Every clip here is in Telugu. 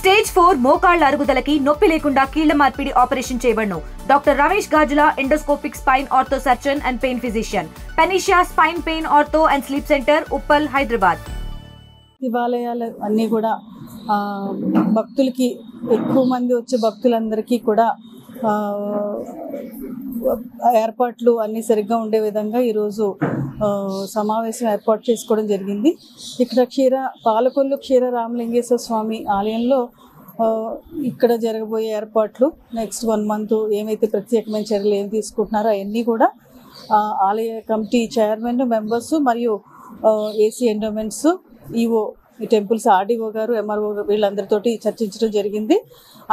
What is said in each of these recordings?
స్టేజ్ 4 మోకాళ్ల అరుగుదలకి నొప్పి లేకుండా కీళ్ల మార్పిడి ఆపరేషన్ చేయబడును. Doctor Ramesh Gajula, endoscopic spine ortho surgeon and pain physician, పెనిషియా spine pain ortho and sleep centre, Uppal, Hyderabad. శివాలయాలు అన్నీ కూడా భక్తులకి ఎక్కువ మంది వచ్చే భక్తులందరికీ కూడా ఏర్పాట్లు అన్నీ సరిగ్గా ఉండే విధంగా ఈరోజు సమావేశం ఏర్పాటు చేసుకోవడం జరిగింది. ఇక్కడ పాలకొల్లు క్షీర రామలింగేశ్వర స్వామి ఆలయంలో ఇక్కడ జరగబోయే ఏర్పాట్లు నెక్స్ట్ 1 month ఏమైతే ప్రత్యేకమైన చర్యలు ఏం తీసుకుంటున్నారో అవన్నీ కూడా ఆలయ కమిటీ చైర్మన్, మెంబర్స్ మరియు ఏసీ ఎండోమెంట్స్, ఈఓ, ఈ టెంపుల్స్ ఆర్డీఓ గారు, ఎంఆర్ఓ వీళ్ళందరితోటి చర్చించడం జరిగింది.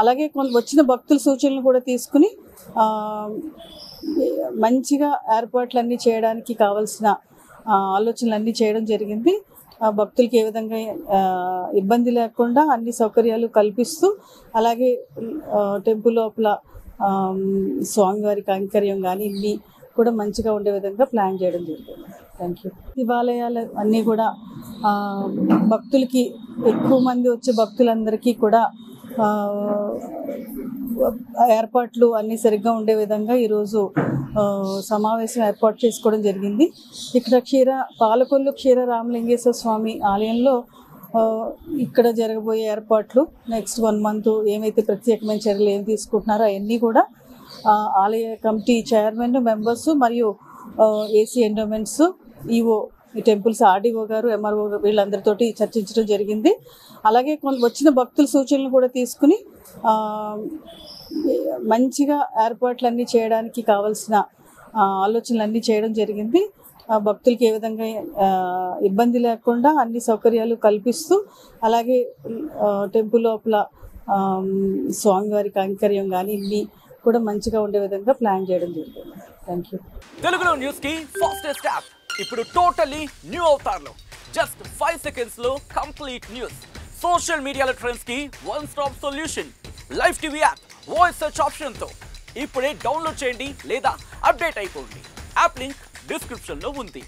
అలాగే వచ్చిన భక్తుల సూచనలు కూడా తీసుకుని మంచిగా ఏర్పాట్లన్నీ చేయడానికి కావాల్సిన ఆలోచనలన్నీ చేయడం జరిగింది. భక్తులకి ఏ విధంగా ఇబ్బంది లేకుండా అన్ని సౌకర్యాలు కల్పిస్తూ, అలాగే టెంపుల్ లోపల స్వామివారి కైంకర్యం కానీ ఇన్ని కూడా మంచిగా ఉండే విధంగా ప్లాన్ చేయడం జరిగింది. Thank you. శివాలయాలు అన్నీ కూడా భక్తులకి ఎక్కువ మంది వచ్చే భక్తులందరికీ కూడా ఏర్పాట్లు అన్నీ సరిగ్గా ఉండే విధంగా ఈరోజు సమావేశం ఏర్పాటు చేసుకోవడం జరిగింది. ఇక్కడ పాలకొల్లు క్షీర రామలింగేశ్వర స్వామి ఆలయంలో ఇక్కడ జరగబోయే ఏర్పాట్లు నెక్స్ట్ 1 month ఏమైతే ప్రత్యేకమైన చర్యలు ఏం తీసుకుంటున్నారో అవన్నీ కూడా ఆలయ కమిటీ చైర్మన్, మెంబర్స్ మరియు ఏసీ ఎండోమెంట్స్, ఈఓ, ఈ టెంపుల్స్ ఆర్డీఓ గారు, ఎంఆర్ఓ వీళ్ళందరితోటి చర్చించడం జరిగింది. అలాగే వచ్చిన భక్తుల సూచనలు కూడా తీసుకుని మంచిగా ఏర్పాట్లన్నీ చేయడానికి కావాల్సిన ఆలోచనలన్నీ చేయడం జరిగింది. భక్తులకి ఏ విధంగా ఇబ్బంది లేకుండా అన్ని సౌకర్యాలు కల్పిస్తూ, అలాగే టెంపుల్ లోపల స్వామివారి కైంకర్యం కానీ ఇన్ని కూడా మంచిగా ఉండే విధంగా ప్లాన్ చేయడం జరిగింది. Thank you. తెలుగులో న్యూస్ కి ఫాస్టెస్ట్ యాప్ ఇప్పుడు టోటలీ న్యూ అవతార్లో జస్ట్ 5 seconds లో కంప్లీట్ న్యూస్. సోషల్ మీడియాలో ట్రెండ్స్ కి one stop solution. Live TV app voice search option తో ఇప్పుడే డౌన్లోడ్ చేయండి లేదా అప్డేట్ అయిపోండి. యాప్ లింక్ డిస్క్రిప్షన్ లో ఉంది.